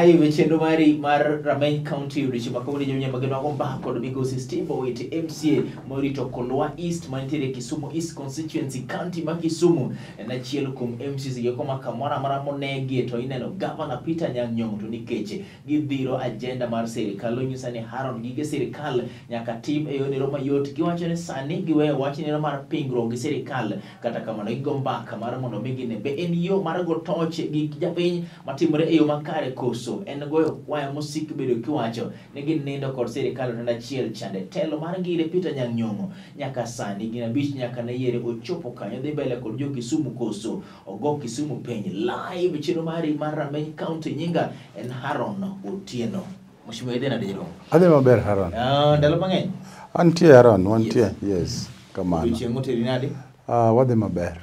live chendo mari mar Rameny County urichi makawuni nyonya mageno agomba kod migosi Steve Owiti MCA morito Kolwa East mantiere Kisumu East Constituency County ma Kisumu na chielo kum MCs yoko makamora mara monegi to ineno Governor Peter Nyang'nyong to nikeche gidhiro agenda mar sirikal onyisa ni Haron gige sirikal nyaka tim e yone roma yot giwacho ni sani giwe wach ni mar pingro gi sirikal kata kamano igomba kamar mondo migine be en yo mar gotoche gi japiny matimore e yo makare koso en goyo waya musik bedo kiwacho ni ginindo kod sirikal na chiel chande telo mar ngire Peter Nyang'nyong nyaka sani gina bich nyaka na yere ochopo kanyo dhi mbele kod jo Kisumu koso ogo Kisumu penye live chino mari mar Rameny County nyinga en Haron Otieno Mheshimiwa Edena Dejero Adhe maber Haron ndalo mang'eny antie Haron wantie yes kamano chiemo terinade wadhi maber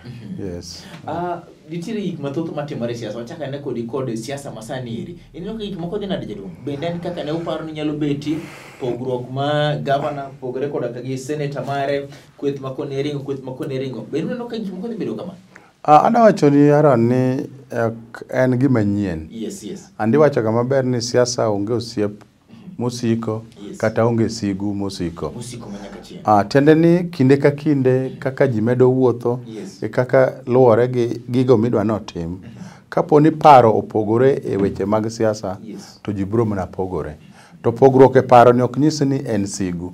yes ditire gik mathoth matimore siasa wachaka ne kod siasa masani eri ineno gik moko dhi nade jadong bende en kaka ne uparo ni nyalo beti pogruok ma governor pogre koda gi senator mare kweth makone ringo bende ineno ka gik moko dhi bedo kama anawacho ni Haron ni en gima nyien yes andi wacho kama maber ni siasa onge osiep musiko kata onge sigu musiko manyaka chien tiende ni kinde ka kinde kaka ji medo wuotho e kaka luwore gi gigo midwa notim kapo ni paro opogore e weche mag siasa to ji biro mana pogore to pogruok e paro ni ok nyis ni en sigu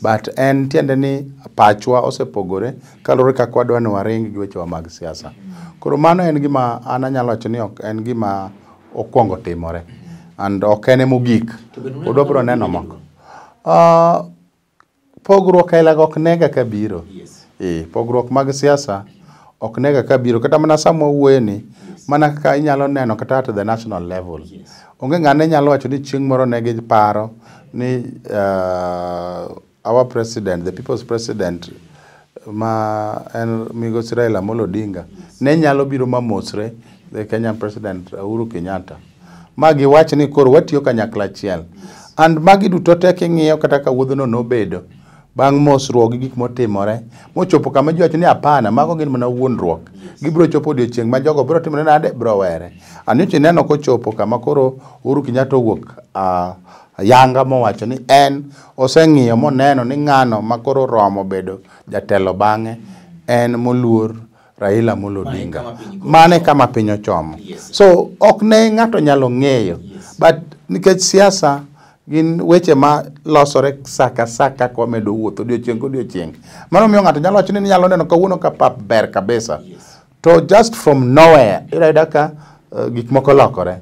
but en tiende ni pachwa osepogore kalore kaka wadwa ni waring gi weche mag siasa koro mano en gima an anyalo wacho ni ok en gima okwongo timore and okene mogik odobro neno moko pogruok ailago ok nega kabiro pogruok mag siasa ok nega kabiro kata mana samo wueni mana kaka inyalo neno kata at the national level onge ng'ane nyalo wacho ni chieng' moro negi paro ni our president the people's president ma en migosi Raila Amolo Odinga ne nyalo biro mamosre the Kenyan president Uhuru Kenyatta magi wach ni koro watiyo kanyakla achiel and magi duto te king'iyo kata ka wuodhno nobedo bang' mosruok gi gik motimore mochopo kama ji wacho ni hapana mago gin mana wuondruok gibiro chopo odiochieng' ma jogo biro timore nade biro were anyoche neno kochopo kama koro Uhuru Kenyatta owuok yanga mowacho ni en oseng'iyo moneno ni ng'ano makoro romo bedo jatelo bang'e en moluor Raila Amolo Odinga mane kama piny ochomo so ok ne ng'ato nyalo ng'eyo but nikech siasa gin weche ma losore saka kwa medo wuotho odiochieng' mano miyo ng'ato nyalo wacho ni nyalo neno kawuono ka pap ber kabisa to just from nowhere ira ka gik moko lokore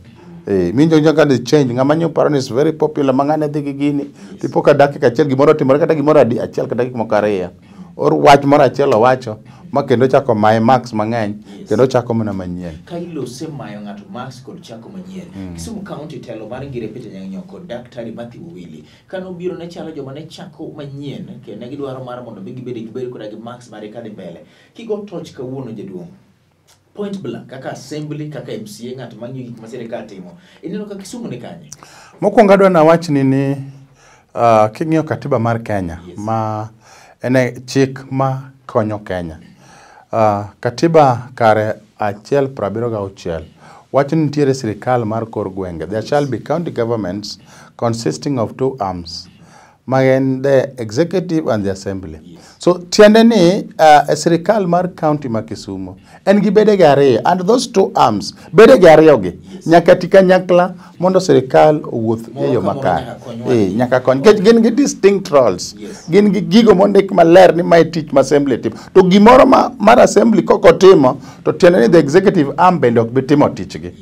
minjo nyaka the change ng'ama nyo paro ni is very popular mang'ane dhi gi gini tipo ka dakika achiel gimoro timore kata gimoro achiel kata gik moko ariyo or wach moro achiel owacho ma kendo chako maye max mang'eny kendo chako mana manyien ka ilose mayo ng'ato max kod chako manyien Kisumu County telo mar ngire Peter Nyang'nyong kod Daktari Matthew Owili kano biro ne chalo joma ne chako manyien kendo ne gidwaro mar mondo gibed koda gi max mare kade mbele kigo touch kawuono jaduong point blank kaka assembly kaka MCA ng'ato mang'iyo gik ma sirikal timo ineno ka Kisumu ni kanye mokwongo adwa na wach ni king'iyo katiba mar Kenya ma ene chik ma konyo Kenya katiba kare 176 wacho ni nitiere sirikal mar kor gwenge there shall be county governments consisting of two arms maen the executive and the assembly so tiende ni sirikal mar county ma Kisumu en gi bede gari and those two arms bede gari ogi nyaka tika nyakla mondo sirikal owuoth e yo makare nyaka kon gin gi distinct roles gin gi gigo mondik maler ni mai tich ma assembly timo to gimoro mar assembly koko timo to tiende ni the executive arm bende ok bitimo tichgi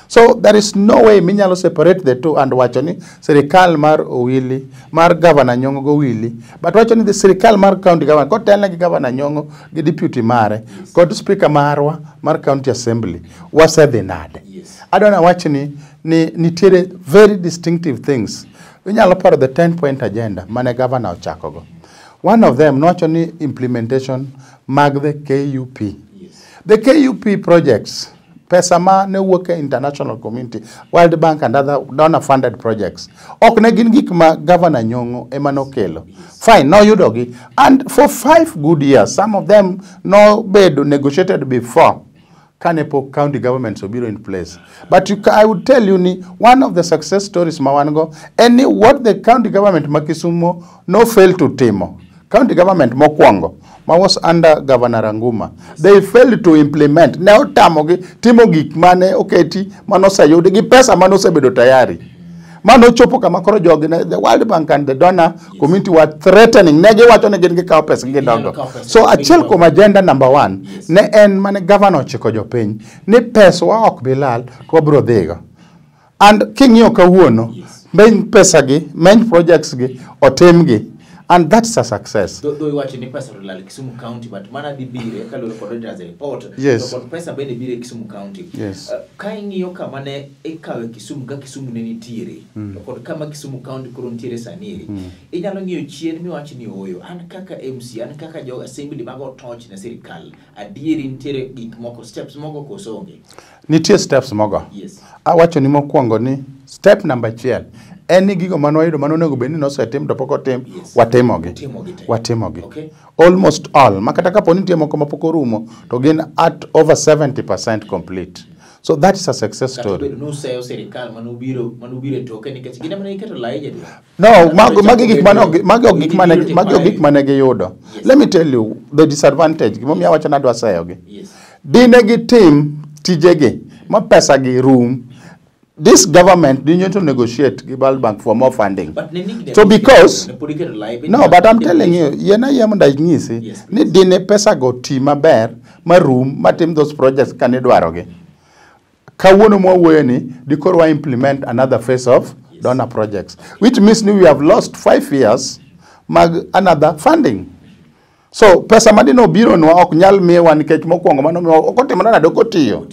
so there is no way minyalo separate the two and wacho ni sirikal mar Owili mar Governor Nyong'o Owili but wacho ni the sirikal mar county government ko telna gi Governor Nyong'o gi deputy mare kod speaker marwa mar county assembly wasedhi nade adona wacho ni nitiere very distinctive things inyalo paro the 10-point agenda mane governor ochakogo one of them nowacho ni implementation mag the KUP the KUP projects pesa ma ne wuok e international community World Bank and other donor funded projects ok ne gin gik ma Governor Nyong'o ema nokelo fine no yudogi and for 5 good years some of them no bedo negotiated before kanepo county governments obiro in place. But I would tell you ni one of the success stories mawango any what the county government makisumo no fail to timo. County government mokwongo was under Governor Anguma. They failed to implement. Now tamogi timo gik mane oketi manosayudi gi pesa manosebedo tayari. Mano chopo kama koro jogi the World Bank and the donor community were threatening negi wacho ne gin gi kawo pesa gi dongo. So achiel kuom agenda number 1 ne en mane governor chiko jopiny ni pesa wa ok bilal to bro dhigo. And king'iyo kawuono main pesa gi main projects gi otim gi. And that's a success. Though you watch any person like Kisumu County, but mana di bire kalau recorded as a report. Yes. So person bene bire Kisumu County. Yes. Kaingi yo kamane ekawe Kisumu ga Kisumu neni tire. Lokod kama Kisumu County kurun tire saniri. Inyalo ngiyo chien mi wachi ni oyo. An kaka MC, an kaka jo assembly mago touch na serikal. Adieri nitire gik moko steps moko kosonge. Nitie steps mogo. Yes. Awacho ni mokwongo ni step number 1. Any gigo manoido manonego beni no setim to poko tim watimogi. Okay. Almost all makata kapo nitie moko mapoko rumo to gin at over 70% complete. So that is a success story. No sayo serikal manubire toke nikech gina mane iketo laije. No, magi gik mane giyudo. Let me tell you the disadvantage. Gimomiyo awacho na dwa sayo gi. Yes. Dine gi tim tijegi ma pesa gi room. This government did not negotiate with World Bank for more funding. So because no, but I'm telling you, ni dine pesa go tima ber ma room matim those projects kanidwaroge. Kawuono mo weni dikorwa implement another phase of donor projects, which means we have lost 5 years mag another funding. So pesa madino biro no ok nyal miwa nikech mokwongo mano okotimo na dokotiyo.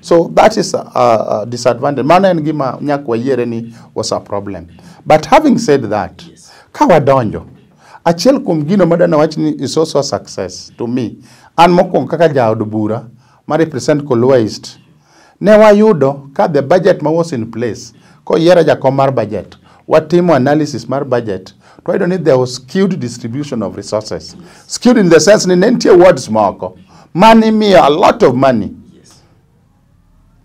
So that is a disadvantage. Mana en gima nyakwa yiere ni was a problem. But having said that, kawadonjo, achiel kuom gino madana wach ni is also a success to me. An mokwongo kaka jaod bura ma represent Lolwe East. Ne wayudo ka the budget ma was in place. Ko yiera jakom mar budget. Watimo analysis mar budget. To I don't need there was skewed distribution of resources. Skewed in the sense ni nentie wards moko. Money me a lot of money.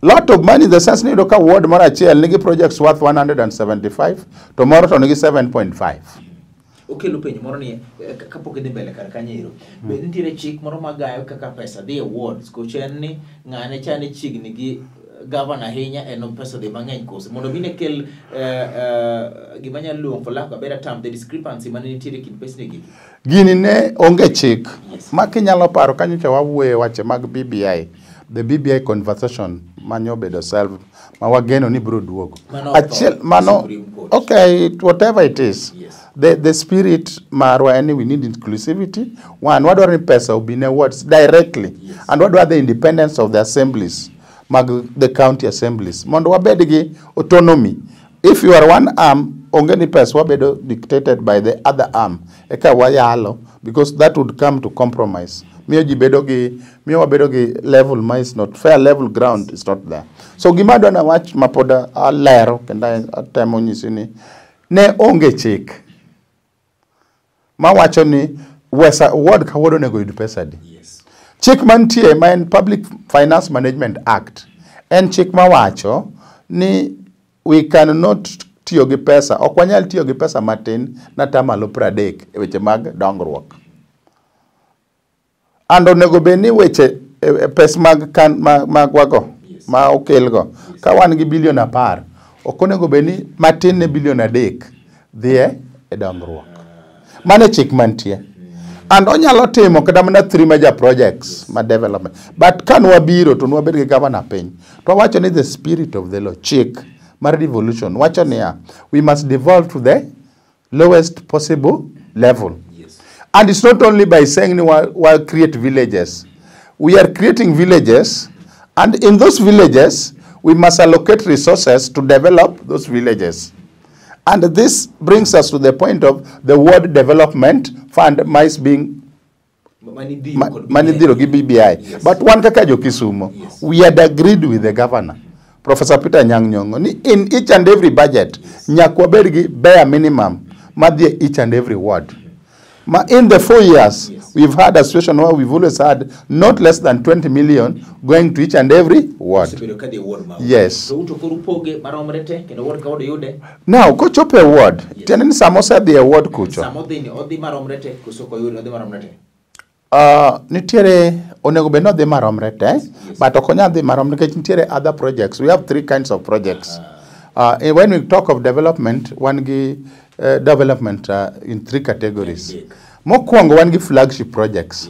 Lot of money in the sense ni doka ward mara chiel nigi projects worth 175 tomorrow to nigi 7.5. Okay, lupenyo moro ni kapok idhi mbele kar kanyo be nitiere chik moro magayo kaka pesa dhi awards ko chen ni ng'ane chane chigni gi governor ahinya eno pesa dhi mang'eny kose mondo bine kel gima nyalo luong for lack of a better term the discrepancy mane nitiere kind pesa gi gini ne onge chik ma kinyalo paro kanyo cha wawuoye wache mag BBI. The BBI conversation manyo bedo self ma wageno ni bro duogo achiel mano okay whatever it is. Yes. The spirit marwa any we need inclusivity. One, what are pesa obine words directly. Yes. And what are the independence of the assemblies mag the county assemblies mondo wabed gi autonomy. If you are one arm onge ni pesa wabedo dictated by the other arm eka wayalo because that would come to compromise. Miyo wabedo gi level ma is not fair, level ground is not there. So gima dona wach mapoda alero kenda atemo nyisi ni ne onge chik ma wacho ni wesa ward kawodo nego yud pesa di. Yes. Chik mantie ma en Public Finance Management Act en chik ma wacho ni we cannot tiyo gi pesa, ok wanyal tiyo gi pesa matin na tamalo 30 e weche mag dongruok. Ando nego beni weche pes mag wago ma okelgo ka wan gi bilion 10 okonego beni matin ne bilion 3 dhie e dongruok mane chik mantie and onyalo timo kata mana 3 major projects ma development but kan wabiro to nwabed gi governor piny to wacho ni the spirit of the law chik mar devolution wacho ni we must devolve to the lowest possible level. And it's not only by saying we'll create villages. We are creating villages, and in those villages, we must allocate resources to develop those villages. And this brings us to the point of the World Development Fund mice being Manidiro BBI. Yes. But one kakajo Kisumu, yes. We had agreed with the governor, Professor Peter Nyang'nyong'o, in each and every budget, nyakwabergi bare minimum, madhie each and every ward. In the 4 years, we've had a situation where we've always had not less than 20 million going to each and every ward. Yes. Now, Kucho per ward. Tenen samosa the award Kucho. Nitiere onego beno de maromrete, but okonya de maromrete nitiere other projects. We have 3 kinds of projects. When we talk of development, one development in 3 categories. Mokwongo one flagship projects.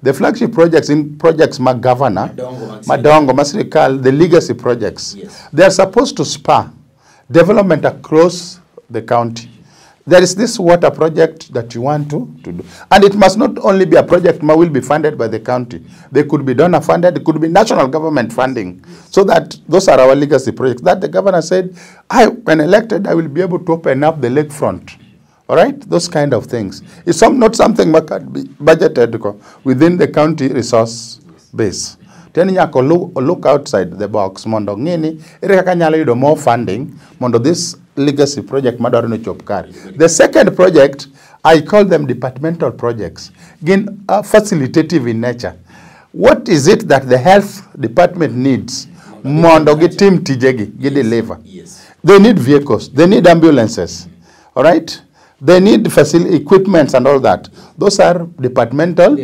The flagship projects in projects ma governor, madongo, masirikal, the legacy projects. They are supposed to spur development across the county. There is this water project that you want to do. And it must not only be a project that will be funded by the county. They could be donor funded, it could be national government funding. So that those are our legacy projects. That the governor said, when elected, I will be able to open up the lakefront. All right? Those kind of things. It's not something that can be budgeted within the county resource base. Then you can look outside the box. Mondo ngini, irekakanyalo yudo more funding. Mondo this legacy project madarino chopkar. The second project, I call them departmental projects. Again, facilitative in nature. What is it that the health department needs? Mondo get team tijegi, get deliver. They need vehicles. They need ambulances. All right? They need facility equipments and all that. Those are departmental.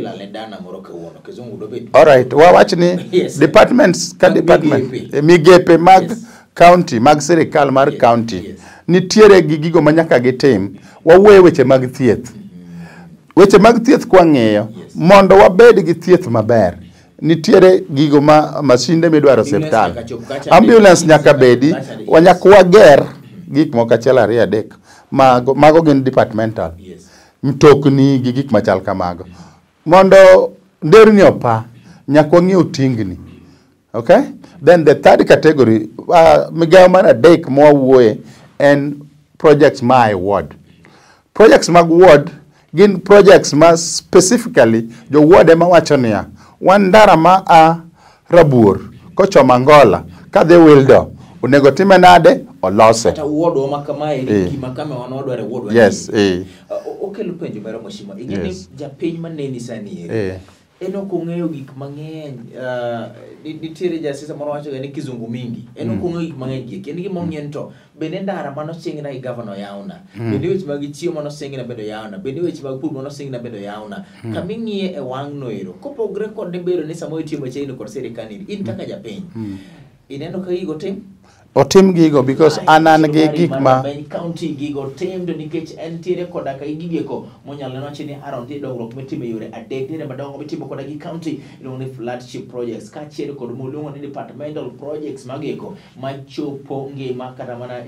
All right. Well, actually, departments can department. Migepe mag county, mag serikal mar county. Nitiere gigo manyaka gitim. Wawe weche mag thieth. Weche mag thieth kwa ng'eyo. Mondo wabed gi thieth maber. Nitiere gigo masinde midwaro septal. Ambulance nyaka bedi. Wanyaka wager gik moko achiel ariyo adek. Mago gin departmental. Mtokni gi gik machal kamago. Mondo nderni opa nyaka wang'iew tingni. Okay? Then the third category, migawo mar adek mwawuoye and projects my ward. Projects mag ward gin projects ma specifically jo ward ema wacho niya wan ndara ma a Rabuor kochomo Angola kadhi Wildo onego time nade olose. Kata ward wa kamae kimakame wanodware ward. Yes. Okelo penjo bero moshima. Ingeni japiny maneni sani eno kong'eyo gik mang'eny. Nitiere jasisa moro wacho ni kizungu mingi. Eno kong'eyo gik mang'eny gi. Kendi gimong'ien to bende ndara mano sing'na i governor yauna. Bende weche mag chiemo mano sing'na bedo yauna. Bende weche mag pur mano sing'na bedo yauna. Kaming'ie e wang' no ero. Kopogre kod bedo ni samo itimo chendo kod serikali. In kaka japiny. Ineno ka gigo tim? Otim gigo because anan gi gik ma county gigo tim do nikech entiere koda ka gigeko monyalo nochi ni around dongruok mitimo yore adek dire madongo mitimo koda gi county ni flagship projects ka chiero kod mulungo ni departmental projects mageko machopo ngima kata mana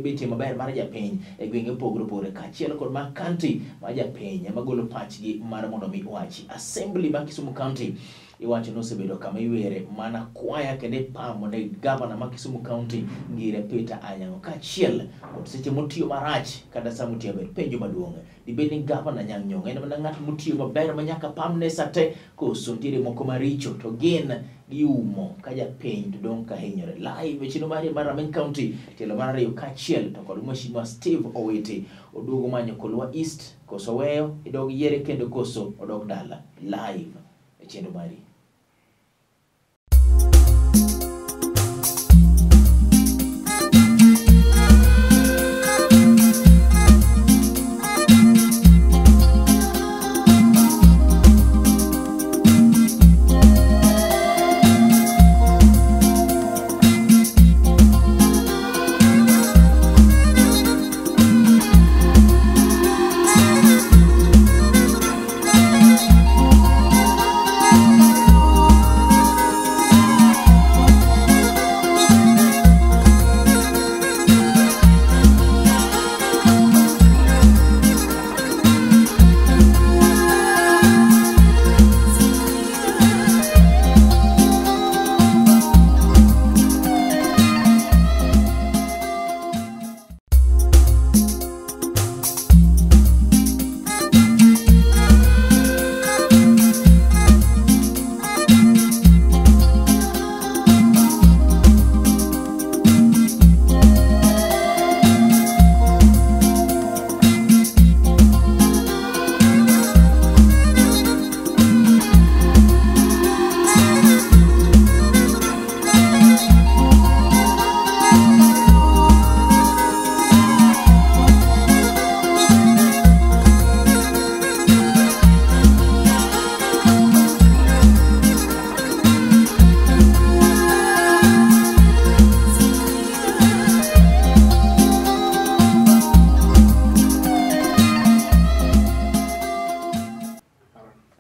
biti maber mar japiny e gwenge pogre ka chiero kod ma county ma japiny magolo pachgi mar mondo mi wachi assembly ma Kisumu county iwacho no sebedo kama iwere mana kwaya kende pamo ne governor ma Kisumu county ngire Peter Anyango ka chiel kod seche motiyo marach kada sa motiyo ber penjo maduong dibed ni governor Nyang'nyong en mana ng'at motiyo maber manyaka pamne sate koso ntiere moko maricho to gin giumo ka japiny to dong ka hinyore live chino mari mar Rameny county telo mar ariyo ka chiel to kod Mheshimiwa Steve Owiti oduogo manyo Lolwe East koso weyo idog yiere kendo koso odog dala live chendo mari.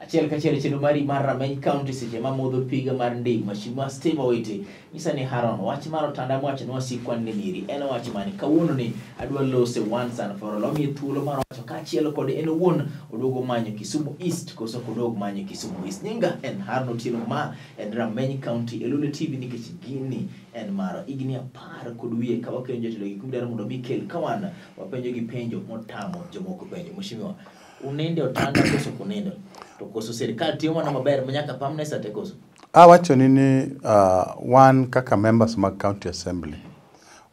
Kachiel chendo mari mar Rameny County seche ma modho piga mar ndig mashima Steve Owiti nyisa ni Haron wach mar otanda mwache no wasikwan ni miri en wach mani kawuono ni adwa lose once and for all omi thuolo mar wacho kachiel kod en wuon odogo manyo Kisumu East koso kodog manyo Kisumu East nyinga en Haron Otieno ma en Rameny County Lolwe TV nikech gini en maro igni apar kod wiye ka wakenjo jotelo gi kumdara mondo mikel kawana wapenjo gi penjo motamo jomoko penjo mheshimiwa unende otanda koso kunendo to koso serikal tiyo mana maber manyaka pamne sate koso awacho ni wan kaka members mag county assembly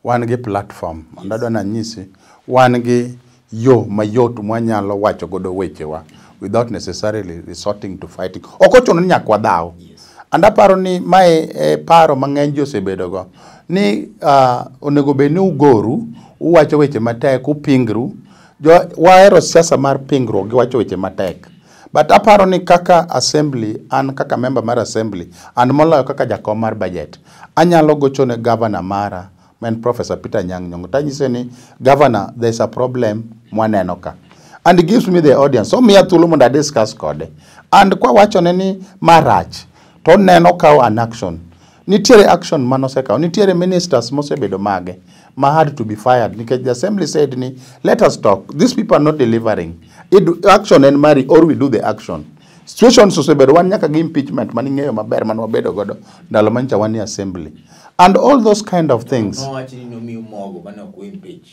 wan gi platform andado na nyisi wan gi yo mayot mwanyalo wacho godo wechewa without necessarily resorting to fighting okochuno ni nyakwa dhao andaparo ni mae paro mang'eny josebedo go ni onego bed ni ugoru uwacho weche matek upingru wahero siasa mar pingruok gi wacho weche matek but aparo ni kaka assembly an kaka member mar assembly and moloyo kaka jakom mar budget anyalo gocho ne governor mara men Professor Peter Nyang'nyong tanyise ni governor there's a problem mwaneno ka and it gives me the audience so miya thuolo mondo discuss kode and kwa wacho ne ni marach to neno kao an action nitiere action manosekaw nitiere ministers mosebedo mage ma had to be fired because the assembly said ni let us talk these people are not delivering action and marry or we do the action situations osebedo wan nyaka gi impeachment maning'eyo maber man wabedo godo ndalo mancha wan assembly and all those kind of things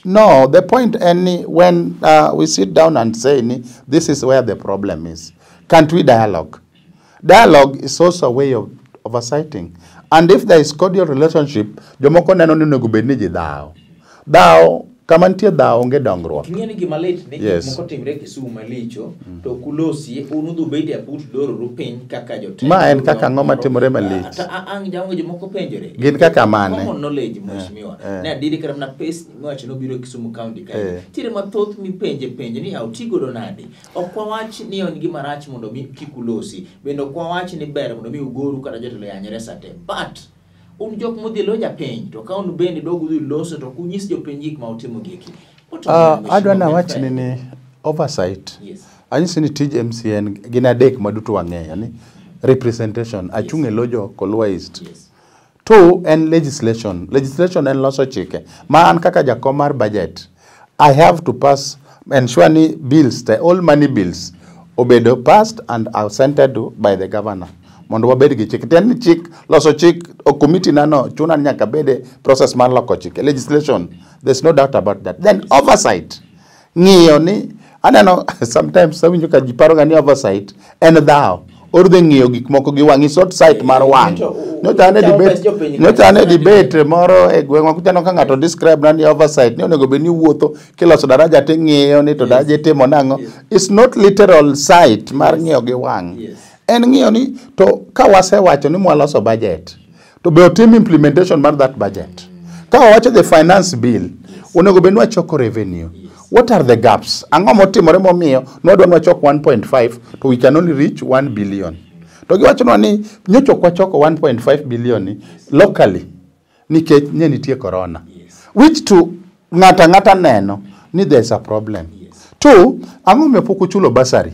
no the point any when we sit down and say ni this is where the problem is can't we dialogue is also a way of oversighting and if there is cordial relationship jomoko neno ni onego bed ni ji dhao kama nitie dhao onge dongruok ng'eni gima lit ni moko timre Kisumu malicho to kulosi unudhu bede aput doro rupiny kaka jotelo ma en kaka ng'oma timore malich ang jango jomoko penjore gin kaka mane common knowledge mheshimiwa ne adiri karam na pes mwacho no biro Kisumu County kae tire mathoth mi penje ni autigo do nade okwa wach ni on gima rach mondo mi kikulosi bendo kwa wach ni ber mondo mi ugoru kata jotelo yanyere sate but jok modhielo japiny to ka on bende dogu loso to kunyis jopiny gik ma utimo giki adwa na wach ni oversight anyisi ni tij MCN gin adek maduto wang'eyo ni representation achung' e lojo Kolwa East two and legislation and loso chike ma an kaka jakom mar budget I have to pass ensure ni bills the all money bills obedo passed and assented by the governor mondo wabed gi chik ten chik loso chik o committee nano chuna nyaka bede process mar loko chik legislation there's no doubt about that then oversight ng'iyo ni aneno sometimes sawinjo ka jiparo ga ni oversight en dhao or the ng'iyo gik moko gi wang'i sort sight mar wang notane debate moro e gweng'wa kuchano ka ng'ato describe nani oversight ni onego bed ni wuotho kiloso daraja te ng'iyo ni to daraja timo nang'o it's not literal sight mar ng'iyo gi wang en ng'iyo ni to ka wasewacho ni mwaloso budget to be otim implementation mar that budget ka wawacho the finance bill onego bed ni wachoko revenue what are the gaps ang'o motimore momiyo nwadwa ni wachok 1.5 to we can only reach 1 billion to giwacho ni nyocho kwachoko 1.5 billion locally nikech nye nitie corona which to ng'ata neno ni there's a problem two ang'o me pok uchulo basari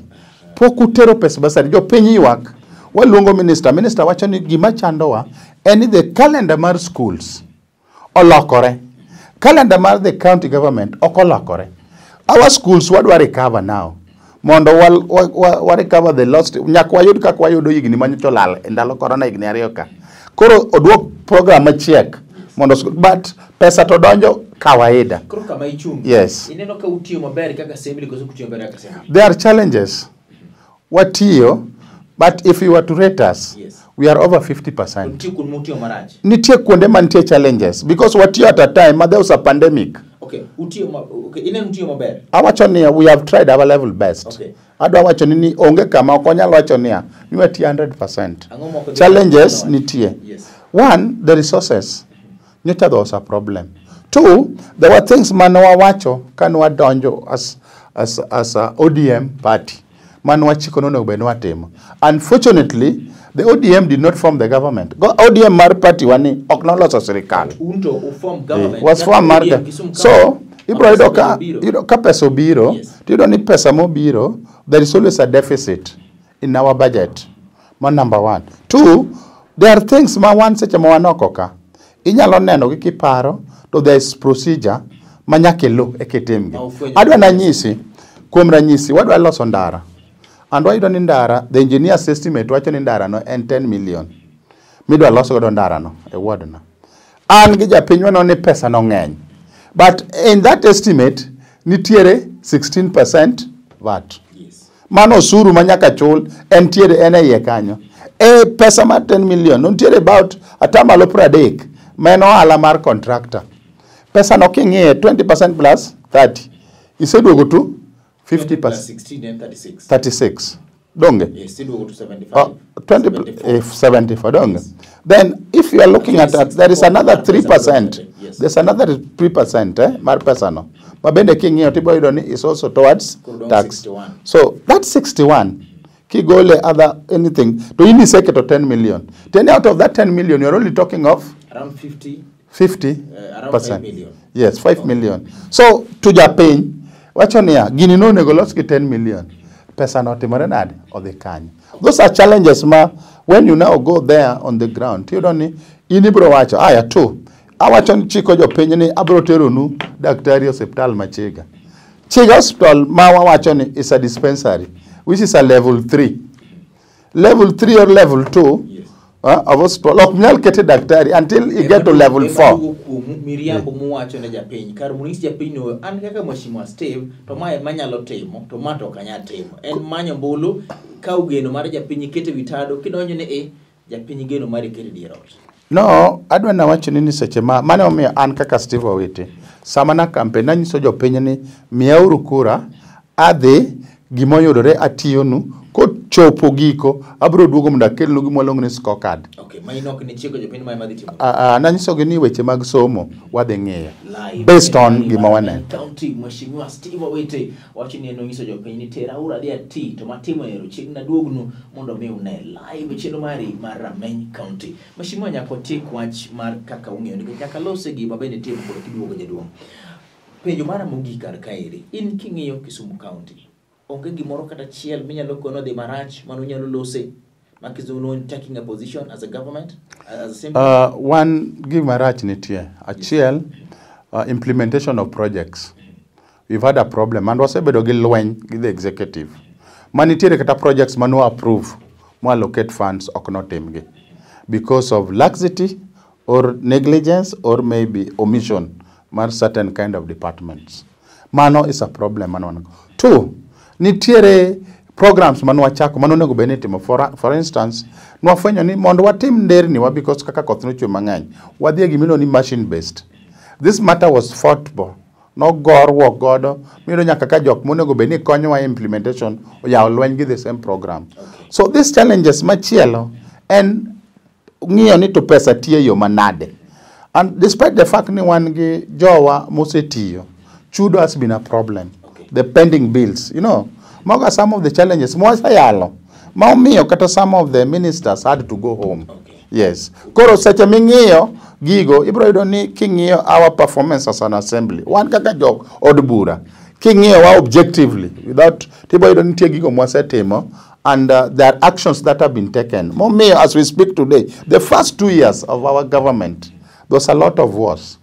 pok utero pes basari jo piny ywak waluongo minister wacho ni gima chandowa en the calendar mar schools olokore calendar mar the county government okolokore our schools wadwa recover now mondo wa recover the lost nyak wayud kaka wayudo higni manyocho lal ndalo corona higni ariyo ka koro odwok program machiek mondo but pesa to donjo kawaida koro kama ichungi yes ineno ka utiyo maber kaka assembly koso kutiyo maber kaka assembly there are challenges watiyo but if you were to rate us we are over 50%. Nitie kuonde mantie challenges because watiyo at a time there was a pandemic. Okay, inen utiyo maber. Awacho ni we have tried our level best. Okay. Adwa wacho ni onge kama okonyalo wacho ni ni wati 100%. Challenges nitie. Yes. One, the resources. Nyocha there was a problem. Two, there were things manwa wacho kanwa donjo as a ODM party. Manwa chiko no be no atimo. Unfortunately, the ODM did not form the government. ODM mar party wani oknoloso serikal. Unto form government. Was form mar. So, ibro ido ka pesa obiro, tido ni pesa mobiro, there is always a deficit in our budget. Man number one. Two, there are things ma one seche ma wanoko ka. Inyalo neno gi kiparo to there is procedure manyake lo eketemgi. Adwa na nyisi kuom ranyisi wadwa loso ndara. And wayudo ni ndara, the engineer's estimate wacho ni ndara no en 10 million. Midwa loso godo ndara no e ward no. An gi japiny no ni pesa no ng'eny. But in that estimate nitiere 16% VAT. Yes. Mano suru manyaka chul entiere ene iye kanyo. E pesa mar 10 million nitiere about atamalo 30 meno ala mar contractor. Pesa no king'iye 20% plus 30. Iseduogo to 50%. 16 and 36. 36. Donge? Yes, iseduogo to 75. 74 donge. Yes. Then if you are looking at that, there is another 3%. Yes. There's another 3% mar pesa no. Mabende king'iyo tibo yudo ni is also towards tax. 61. So that 61 kigole other anything to ini seke to 10 million. 10 out of that 10 million you're only talking of Around 50. 50%. Around 5 million. Yes, 5 million. So to Japan, wacho niya, gini no negolos ki 10 million. Pesa no timore nade o dhi kanyo. Those are challenges ma when you now go there on the ground. You don't need inibro wacho aya tu. Awacho ni chiko jopiny ni abro teronu daktari hospital machiga. Chiga hospital ma wacho ni is a dispensary which is a level 3. Level 3 or level 2. Yes. Of hospital ok nyal kete daktari until you get to level 4. Miriambo muwacho ne japiny kar munisi japiny no an kaka mheshimiwa Steve to mae manyalo timo to ma to kanya timo en manyo mbulu ka ugeno mar japiny kete vitado kidonjo ne japiny geno mar kete dier ot. No, adwa na wacho ni seche ma mane omiyo an kaka Steve Owiti sama na campaign na nyiso jopiny ni miyauru kura adhi gimoyudore atiyonu kochopo giko abro duogo mondo akelnu gimwaluongo ni scorecard. Okay, ma inok ni chiko jopiny ma madhi timo. Na nyisogi ni weche mag somo wadhi ng'iyo based on gima waneno. County mheshimiwa Steve Owiti wacho ni eno nyiso jopiny ni terauru adhi ati to matimo ero chiegna duognu mondo mi une live cheno mari mar Rameny County. Mheshimiwa nyako tik wach mar kaka ung'eyo ni nyaka lose gima bende timo kod kiduogo jaduong'. Penjo mara mogik kar kaeri in king'iyo Kisumu County onge gimoro kata chiel minyalo kono dhi marach mano nyalo lose makizuno taking a position as a government as a simple one give marach nitie achiel implementation of projects. We've had a problem and wasebedo gi lweny gi the executive manitiere kata projects mano approve mo allocate funds ok notimgi because of laxity or negligence or maybe omission mar certain kind of departments. Mano is a problem mano. Two, nitiere programs manu wachako manu nego benitimo for instance nwafwenyo ni mondo watim nderni wa because kaka koth no chwe mang'eny wadhi gimilo ni machine based. This matter was fought for no gorwok godo miro nyaka ka jok monego beni konyowa implementation oyaw lweny gi the same program. Okay. So these challenges machielo and ng'iyo ni to pesa tie yo manade and despite the fact ni wan gi jowa mosetiyo chudo has been a problem. The pending bills, you know, moga some of the challenges, mwasayalo, maomiyo kata some of the ministers had to go home. Okay. Yes. Koro seche ming'iyo gigo, ibro yudo ni king'iyo our performance as an assembly. Wan kaka jok od bura. King'iyo wa objectively, without tibo yudo nitie gigo mwasetimo and there are actions that have been taken. Momiyo as we speak today, the first 2 years of our government, there was a lot of wars.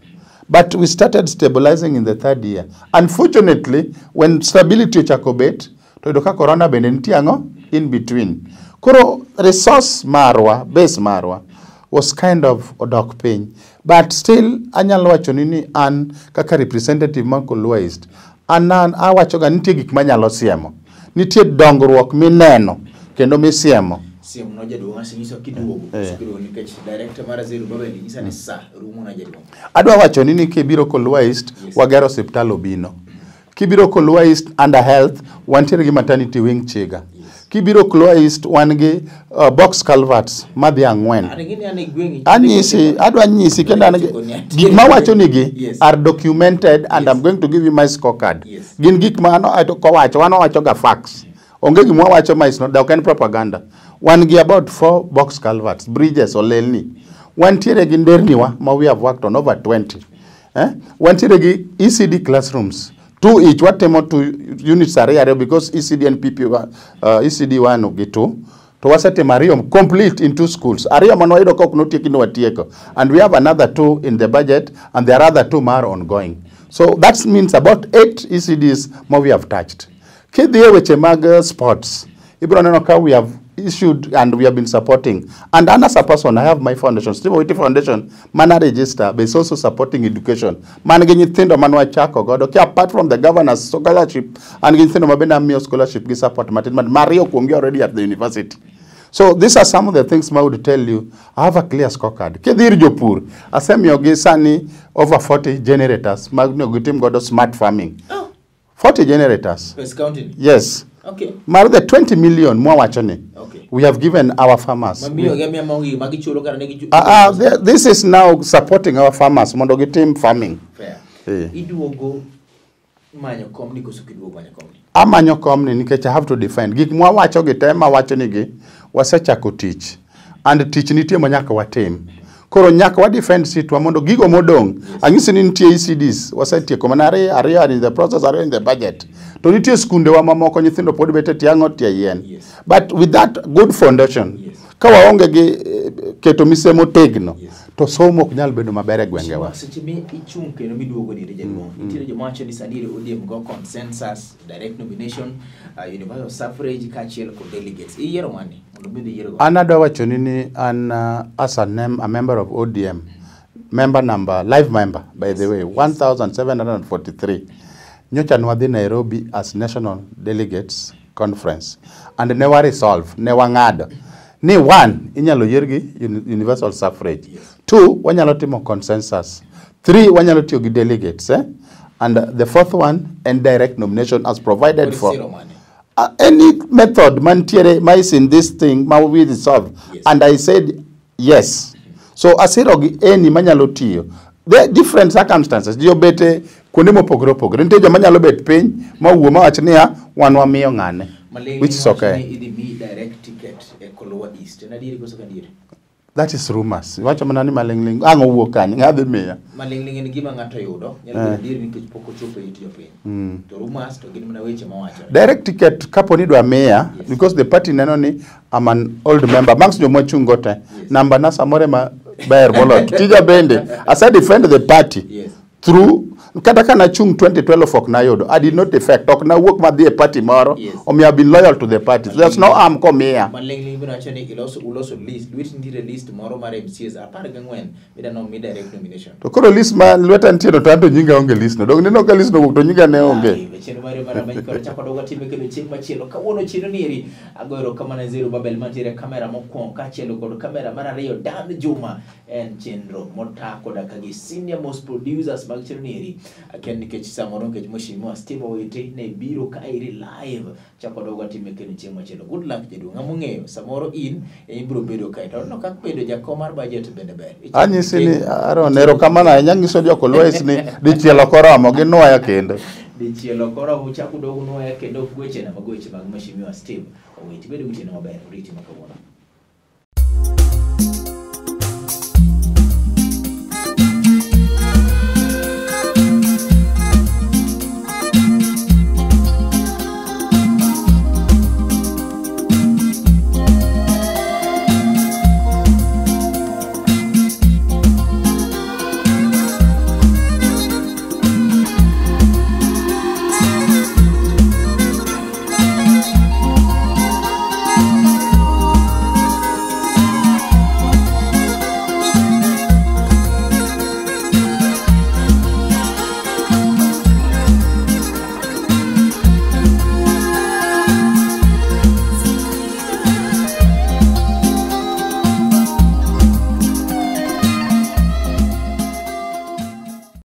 But we started stabilizing in the 3rd year. Unfortunately, when stability chakobet, to doka corona benentiango in between. Koro resource marwa, base marwa, was kind of odok pain. But still, anyalo wacho nini an kaka representative man Lolwe East. Anan awacho ga nitie gik manyalo siemo. Nitie dongruok mineno kendo misiemo. Siemo no jaduong' asinyiso kiduogo. Sikiro nikech director mara Zero Babeli nyisa ni sa rumo na jaduong'. Adwa wacho nini kibiro Lolwe East wagero hospital obino. Kibiro Lolwe East under health wantiere gi maternity wing chiga. Kibiro Lolwe East wan gi box culverts madhi ang'wen. Adwa nyisi kendo gik ma wacho nigi are documented and I'm going to give you my scorecard. Gin gik ma ano ko wacho wano wacho ga facts. Onge gimwa wacho ma is not the kind propaganda. One gi about 4 box culverts, bridges olelni. One tiere gi nderniwa ma we have worked on over 20. One tiere gi ECD classrooms 2 each, watemo 2 units ariyo because ECD and PP, ECD 1 gi 2. To wasetimo ariyo complete in 2 schools. Ariyo mano wayudo kok notieki no watieko. And we have another 2 in the budget, and there are other 2 more ongoing. So that means about 8 ECDs more we have touched. Kidhiye weche mag sports. Ibro neno ka we have issued and we have been supporting. And as a person, I have my foundation, Steve Witi Foundation, mana register, but it's also supporting education. Man gi nyithindo manwa chako godo. Ki apart from the governor's scholarship, and nyithindo mabenda miyo scholarship gi support matin. Mario kuomgi already at the university. So these are some of the things I would tell you. I have a clear scorecard. Kedir Jopur, asemiyo gi sani over 40 generators. Magno gitim godo smart farming. Oh. 40 generators. Counting. Yes. Okay. More than 20 million more wachoni. Okay. We have given our farmers. This is now supporting our farmers. Mondo gitim farming. Fair. Iduogo manyo komni kosukiduogo manyo komni. Amanyo komni nikech I have to defend. Gik mwa wacho gitema wacho nigi wasechako tich. And tich nitie manyaka watim. Koro nyaka wa defend sitwa mondo gigo modong. Anyisi ni nitie ECDs wasetieko mana ariyo are in the process, are in the budget. To nitie skunde wa mamoko nyithindo pod bete tiango tia yen. But with that good foundation, ka waonge gi keto mise motegno, to somo ok nyal bedo maber e gwengewa. Seche mi ichung kendo miduogo dire jaduong'. Nitiere joma wacho ni sani ODM go consensus, direct nomination, universal suffrage kaachiel kod delegates. Iyiero mane mondo bende yiero go? An adwa wacho ni an as a member of ODM, member number, live member by the way, 1743. Nyocha nwadhi Nairobi as national delegates conference, and never resolve, never ngado. Ni 1, inyalo yiergi universal suffrage. 2, wanyalo timo consensus. 3, wanyalo tiyo gi delegates. And the 4th one, and direct nomination as provided for. Any method mantiere mais in this thing, ma we resolve. And I said yes. So asiro gi any manyalo tiyo. There are different circumstances. Dio bete kuonde mopogore opogore. Nitie joma nyalo bet piny ma wuo ma wach niya wan wamiyo ng'ane. Which is okay. Direct ticket e Lolwe East. Nadiri koso kadiri. That is rumors. Wacho mana ni malingling ang owuok kanye ngadhi miya. Malingling en gima ng'ato yudo. Nyalo dir nikech pok ochopo e tiyo piny. To rumors to gin mana weche mawacho. Direct ticket kapo ni dwa miya because the party neno ni I'm an old member. Banks joma chungo te. Namba na samore ma ber bolot. Tija bende as I defend the party through kata kana chung 2012 ok na yodo. I did not defect. Ok na work madhi e party moro. Or have been loyal to the party. So there's no harm komia. Malingling bino achoni iloso list. Lwet ndire list moro mar MCs apar gang'wen mida no mi direct nomination. To koro list ma lweta ntieno to anto nyinga onge list no. Dong neno ka list no to nyinga ne onge. Cheno mari Rameny koro chako dogo time kendo chieng' machielo kawuono chiro niri agoero kamana zero babel mantiere kamera mokwongo kaachiel kod kamera mar ariyo Dan Juma en chenro mota koda kagi senior most producers mag chiro niri aken nikech samoro nikech Mheshimiwa Steve Witi ne biro ka iri live chako dogo time kendo chieng' machielo. Good luck jaduong' among'eyo samoro in ibro bedo kae to no kak bedo jakom mar budget bende ber. Anyisi ni aronero kamana nyangiso joko Lolwe ni dichielo koromo gi nwaya kendo. Dichielo koromo chako dogo nwaya kendo gweche na magweche mag Mheshimiwa Steve Witi bedo gitino maber riti makawuono.